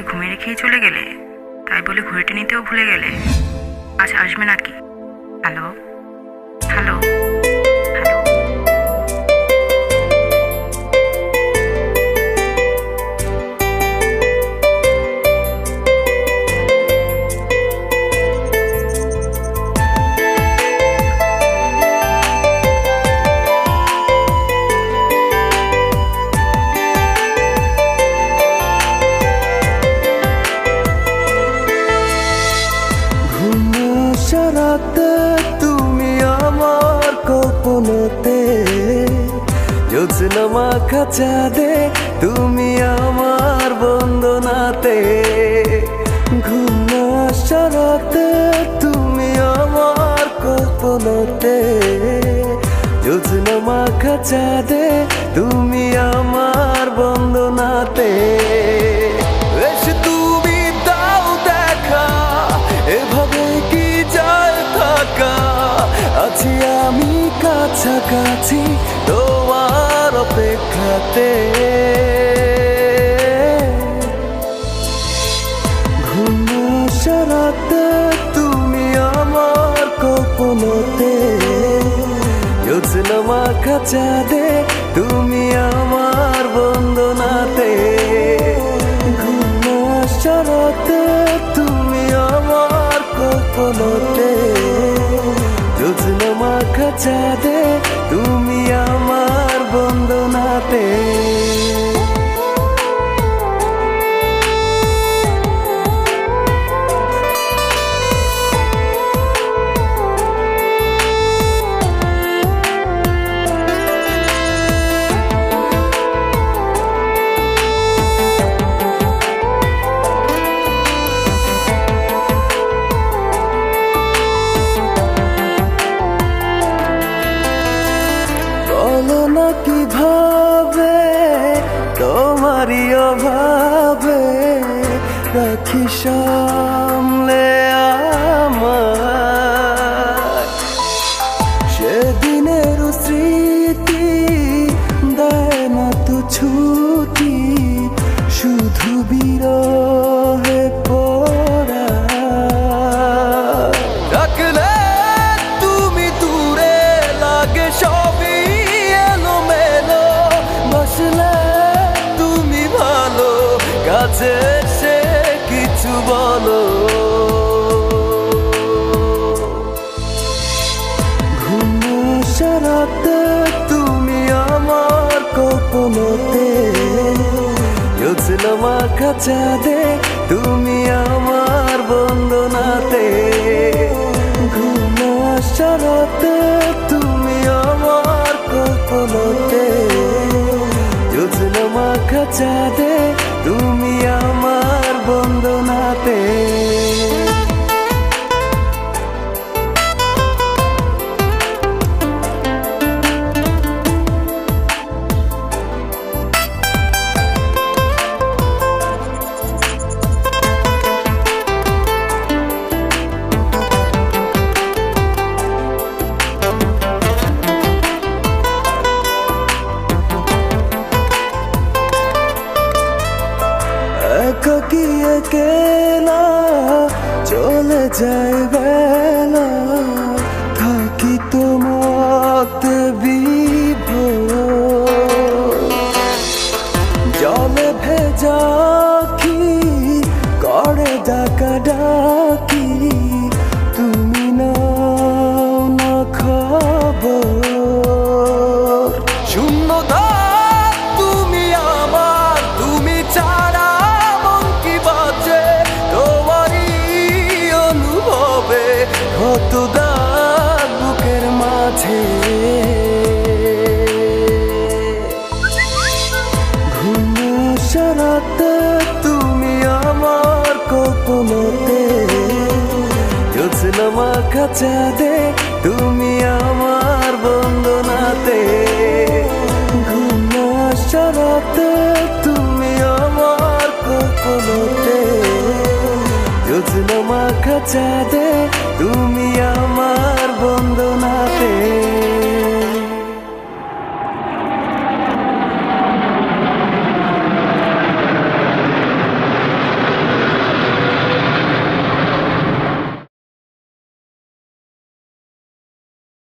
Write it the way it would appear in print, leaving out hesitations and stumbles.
ঘুমিয়ে রেখেই চলে গেলে, তাই বলে ঘড়িটা নিতেও ভুলে গেলে। আচ্ছা, আসবে নাকি? Hello hello hello. রাতে তুমি আমার কল্পনাতে, জ্যোৎস্না মাখা চাঁদে তুমি আমার বন্দনাতে। ঘুম আসা রাতে তুমি আমার কল্পনাতে, জ্যোৎস্না মাখা চাঁদে তুমি আমার বন্দনাতে। এসে তুমি দাও দেখা, এভাবে কি যায় থাকা? আছি আমি কাছাকাছি তোমার অপেক্ষাতে। ঘুম আসা রাতে তুমি আমার কল্পনাতে, জ্যোৎস্না মাখা চাঁদে তুমি আমার বন্দনাতে। ঘুম আসা রাতে তুমি আমার কল্পনাতে, জ্যোৎস্না মাখা চাঁদে তুমি আমার বন্দনাতে। কিভাবে তোমারই অভাবে রাখি সামলে আমার সেদিনের স্মৃতি, দেয় না তো ছুটি শুধু বিরহে পড়া। রাখলে তুমি দূরে লাগে সবই এলোমেলো, বসলে তুমি ভালো কাছে সে কিছু বলো। ঘুম আসা রাতে তুমি আমার কল্পনাতে, জ্যোৎস্না মাখা চাঁদে তুমি আমার বন্দনাতে। ঘুম আসা রাতে তুমি আমার কল্পনাতে, জ্যোৎস্না মাখা চাঁদে তুমি আমার বন্দনাতে। একাকী একেলা চলে যায় বেলা, থাকি তোমাতে বিভোর। জলে ভেজা কি করে ডাকা ডাকি, তুমি নাও না খবর। শূন্যতা তুমি আমার, তুমি ছাড়া মন কি বাঁচে তোমারই অনুভবে, কত দাগ বুকের মাঝে। ঘুম আসা রাতে তুমি আমার কল্পনাতে, জ্যোৎস্না মাখা চাঁদে তুমি আমার বন্দনাতে। ঘুম আসা রাতে তুমি আমার কল্পনাতে, জ্যোৎস্না মাখা চাঁদে তুমি